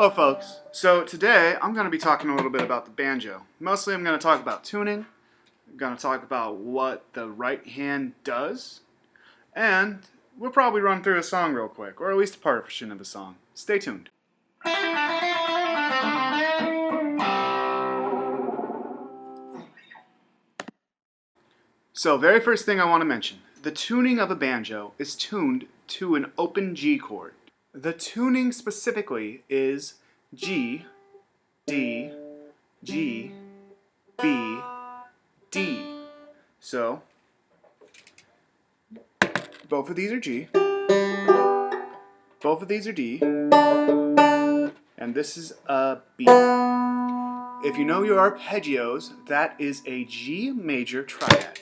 Hello folks. So today I'm going to be talking a little bit about the banjo. Mostly I'm going to talk about tuning, I'm going to talk about what the right hand does, and we'll probably run through a song real quick, or at least a portion of a song. Stay tuned. So very first thing I want to mention, the tuning of a banjo is tuned to an open G chord. The tuning specifically is G, D, G, B, D. So, both of these are G, both of these are D, and this is a B. If you know your arpeggios, that is a G major triad.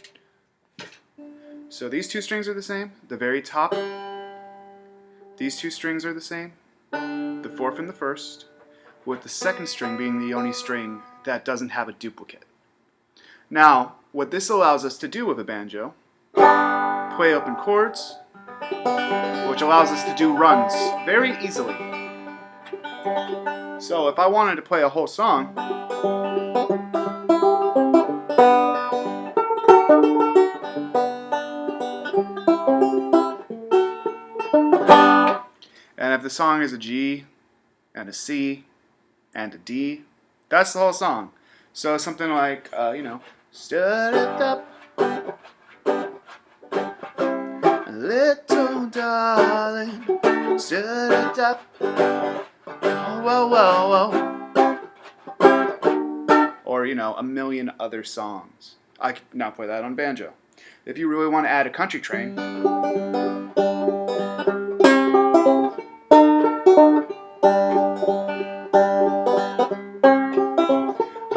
So these two strings are the same, the very top, these two strings are the same, the fourth and the first, with the second string being the only string that doesn't have a duplicate. Now, what this allows us to do with a banjo, play open chords, which allows us to do runs very easily. So if I wanted to play a whole song, and if the song is a G and a C and a D, that's the whole song. So something like, stood up, little darling, stood up, whoa, whoa, whoa. Or, a million other songs. I could now play that on banjo. If you really want to add a country train,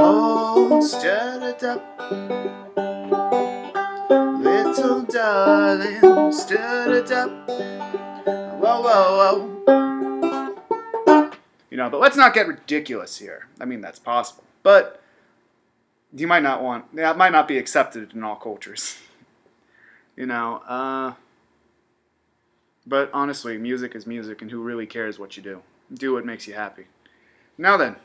oh, stood up, little darling, stood up, whoa, whoa, whoa. But let's not get ridiculous here. I mean, that's possible. But that might not be accepted in all cultures. But honestly, music is music, and who really cares what you do? Do what makes you happy. Now then,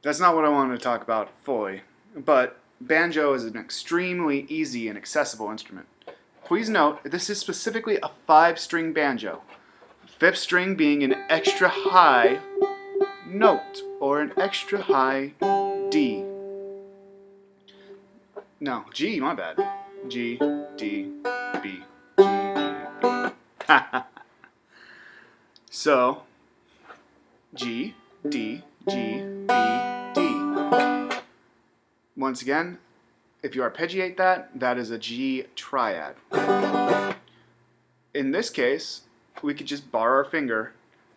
that's not what I wanted to talk about fully, but banjo is an extremely easy and accessible instrument. Please note, this is specifically a 5-string banjo. 5th string being an extra high note, or an extra high D. No, G, my bad. G, D, B, G, D, B. So, G, D, G, B, D. Once again, if you arpeggiate that, that is a G triad. In this case, we could just bar our finger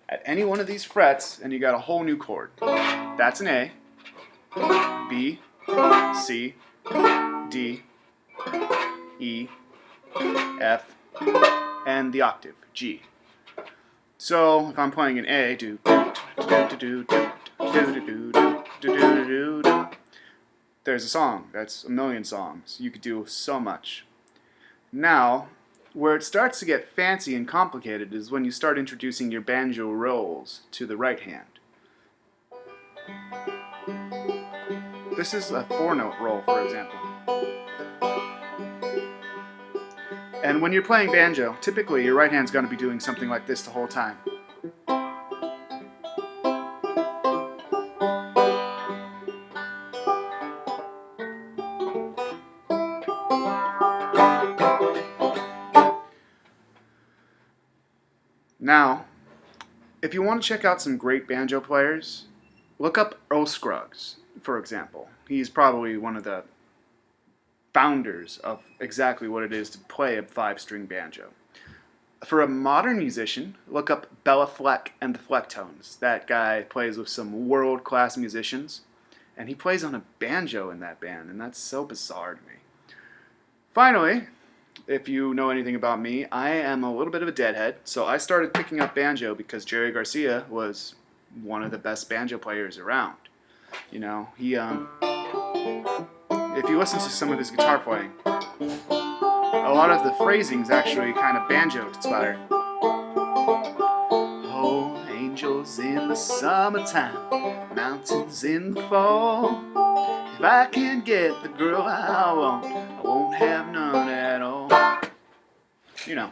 at any one of these frets and you got a whole new chord. That's an A, B, C, D, E, F, and the octave, G. So if I'm playing an A, there's a song. That's a million songs. You could do so much. Now, where it starts to get fancy and complicated is when you start introducing your banjo rolls to the right hand. This is a 4-note roll, for example. And when you're playing banjo, typically your right hand's going to be doing something like this the whole time. Now, if you want to check out some great banjo players, look up Earl Scruggs, for example. He's probably one of the founders of exactly what it is to play a 5-string banjo. For a modern musician, look up Bela Fleck and the Flecktones. That guy plays with some world-class musicians, and he plays on a banjo in that band, and that's so bizarre to me. Finally, if you know anything about me, I am a little bit of a deadhead, so I started picking up banjo because Jerry Garcia was one of the best banjo players around. If you listen to some of his guitar playing, a lot of the phrasing's actually kind of banjo inspired. Oh, ain't angels in the summertime, mountains in the fall. If I can't get the girl I won't have none at all. You know.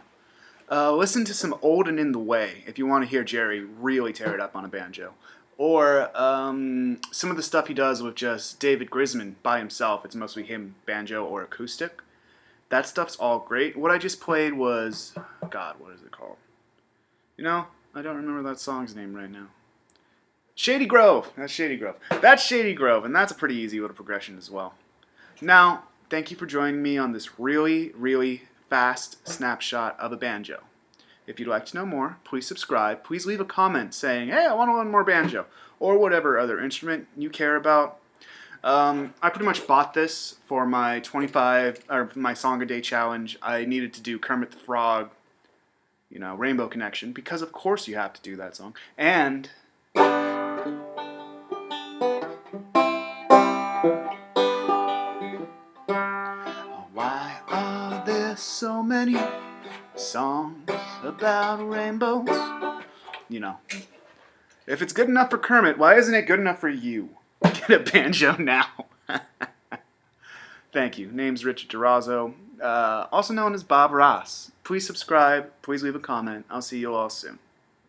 Listen to some Old and in the Way if you want to hear Jerry really tear it up on a banjo. Or some of the stuff he does with just David Grisman by himself. It's mostly him, banjo or acoustic. That stuff's all great. What I just played was, God, what is it called? You know, I don't remember that song's name right now. Shady Grove. That's Shady Grove. That's Shady Grove, and that's a pretty easy little progression as well. Now, thank you for joining me on this really, really fast snapshot of a banjo. If you'd like to know more, please subscribe. Please leave a comment saying, hey, I want to learn more banjo, or whatever other instrument you care about. I pretty much bought this for my my song a day challenge. I needed to do Kermit the Frog, you know, Rainbow Connection, because of course you have to do that song. And why are there so many songs about rainbows? You know, if it's good enough for Kermit, why isn't it good enough for you? Get a banjo now. Thank you. Name's Richard Durazo, also known as Bob Ross. Please subscribe. Please leave a comment. I'll see you all soon.